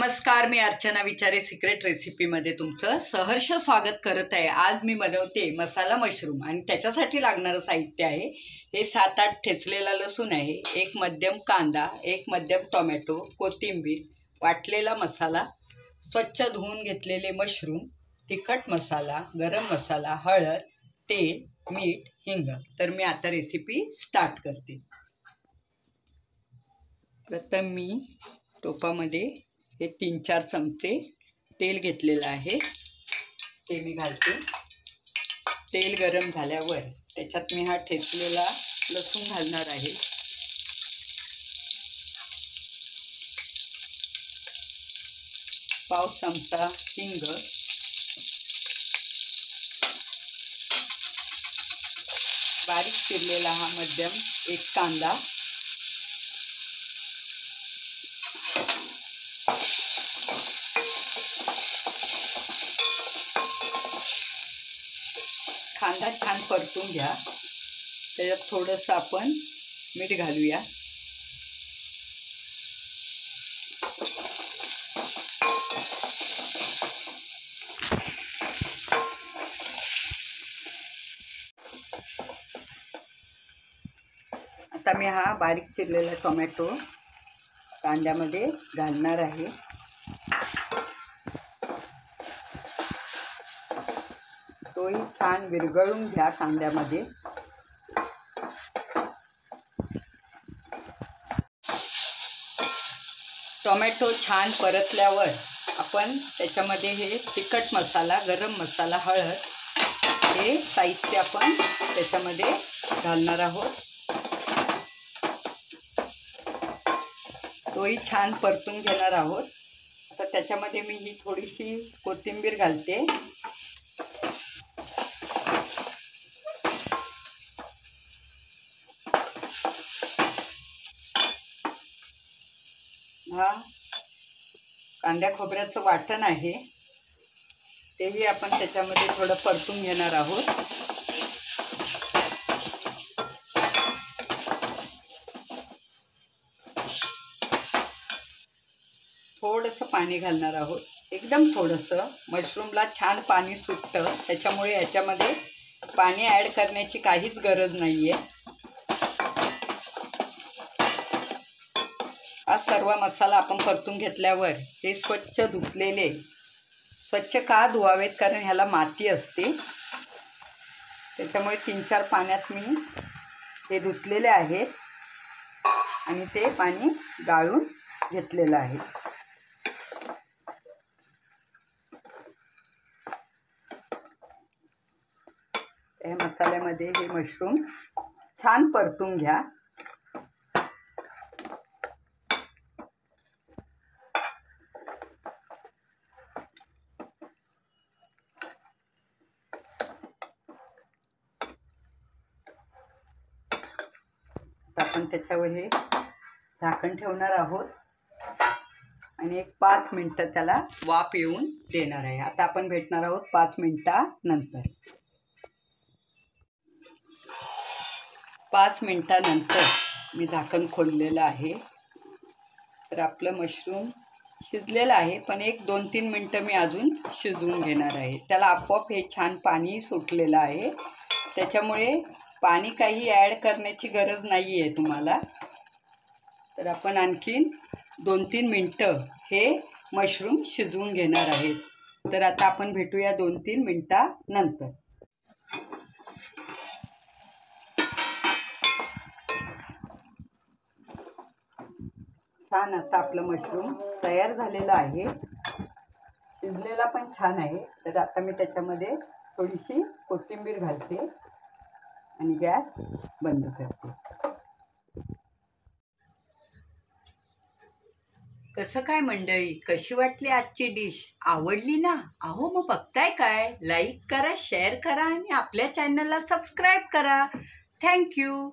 नमस्कार, मी अर्चना विचारे सिक्रेट रेसिपीमध्ये तुमचं सहर्ष स्वागत करत आहे। आज मी बनवते मसाला मशरूम आणि त्याच्यासाठी लागणारं साहित्य आहे हे 7-8 ठेचलेला लसूण आहे, एक मध्यम कांदा, एक मध्यम टोमॅटो, कोथिंबीर, वाटलेला मसाला, स्वच्छ धुवून घेतलेले मशरूम, तिखट मसाला, गरम मसाला, हळद, तेल, मीठ, हिंग। तर मी आता रेसिपी स्टार्ट करते। प्रथम मी टोपामध्ये हे 3-4 चमचे तेल घेतलेलं आहे, ते मी घालते। तेल गरम झाल्यावर त्याच्यात मी हा ठेचलेला लसूण घालणार आहे। पाव चमचा हिंग, बारीक चिरलेला हा मध्यम एक कांदा, कांदा छान परतून घ्या। त्याच्यात थोडंसं आपण मीठ घालूया। आता मी हा बारीक चिरलेला टोमॅटो कांद्यामध्ये घालणार आहे। तोही छान विरघळून घ्या कांद्यामध्ये। टोमॅटो छान परतल्यावर आपण त्याच्यामध्ये हे तिखट मसाला, गरम मसाला, हळद हे साहित्य आपण त्याच्यामध्ये घालणार आहोत। तोही छान परतून घेणार आहोत। आता त्याच्यामध्ये मी ही थोडीशी कोथिंबीर घालते। हा कांद्या खोबऱ्याचं वाटण आहे, तेही आपण त्याच्यामध्ये थोडं परतून घेणार आहोत। थोडंसं पाणी घालणार आहोत, एकदम थोडंसं। मशरूमला छान पाणी सुटतं, त्याच्यामुळे याच्यामध्ये पाणी ॲड करण्याची काहीच गरज नाही आहे। हा सर्व मसाला आपण परतून घेतल्यावर हे स्वच्छ धुतलेले, स्वच्छ का धुवावेत कारण ह्याला माती असते, त्याच्यामुळे 3-4 पाण्यात मी हे धुतलेले आहेत आणि ते पाणी गाळून घेतलेलं आहे। या मसाल्यामध्ये हे मशरूम छान परतून घ्या। आपण त्याच्यावर हे झाकण ठेवणार आहोत आणि एक 5 मिनिटं त्याला वाफ येऊन देणार आहे। आता आपण भेटणार आहोत 5 मिनिटानंतर। 5 मिनिटानंतर मी झाकण खोललेलं आहे। तर आपलं मशरूम शिजलेलं आहे, पण एक 2-3 मिनिटं मी अजून शिजवून घेणार आहे। त्याला आपोआप हे छान पाणी सुटलेलं आहे, त्याच्यामुळे पाणी काही ॲड करण्याची गरज नाही आहे तुम्हाला। तर आपण आणखीन 2-3 मिनिटं हे मशरूम शिजवून घेणार आहेत। तर आता आपण भेटूया 2-3 मिनिटानंतर। छान आता आपलं मशरूम तयार झालेलं आहे, शिजलेला पण छान आहे। तर आता मी त्याच्यामध्ये थोडीशी कोथिंबीर घालते आणि गॅस बंद करते। कसं काय मंडळी, कशी वाटली आजची डिश? आवडली ना? अहो मग बघताय काय, लाईक करा, शेअर करा आणि आपल्या चॅनलला सबस्क्राईब करा। थँक्यू।